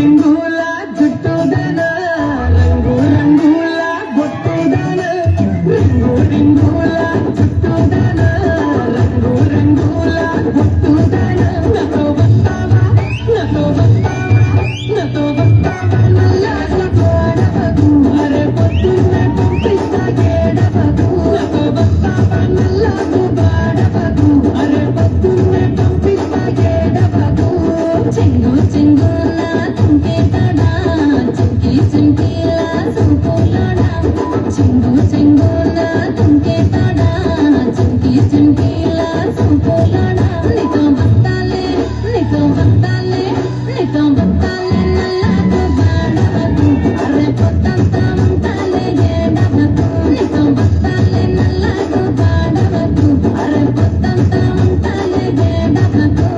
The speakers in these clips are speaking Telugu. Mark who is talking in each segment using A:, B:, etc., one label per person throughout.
A: రింగుల జుట్టుదన రంగు రంగుల బొట్టుదన రింగు రింగుల జుట్టుదన రంగు రంగుల బొట్టుదన నాతో వస్తావా నాతో వస్తావా నాతో వస్తావా నల్లాగా కోడవకు అరే పొద్దున్నే పంపిస్తా గేడవకు నాతో వస్తావా నల్లాగు బాడవకు అరే పొద్దున్నే పంపిస్తా గేడవకు చెంగు చెంగుల తుంకేతడా చింకి చింకిల సంపులడా చెంగు చెంగుల తుంకేతడా చింకి చింకిల సంపులడా నీతో బత్తాలే నీతో బత్తాలే నీతో బత్తాలే నల్లాగు బాడవకు అరే పొద్దంతా ఉంటాలే ఏడవకు నీతో బత్తాలే నల్లాగు బాడవకు అరే పొద్దంతా ఉంటాలే ఏడవకు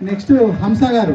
B: నెక్స్ట్ హంస గారు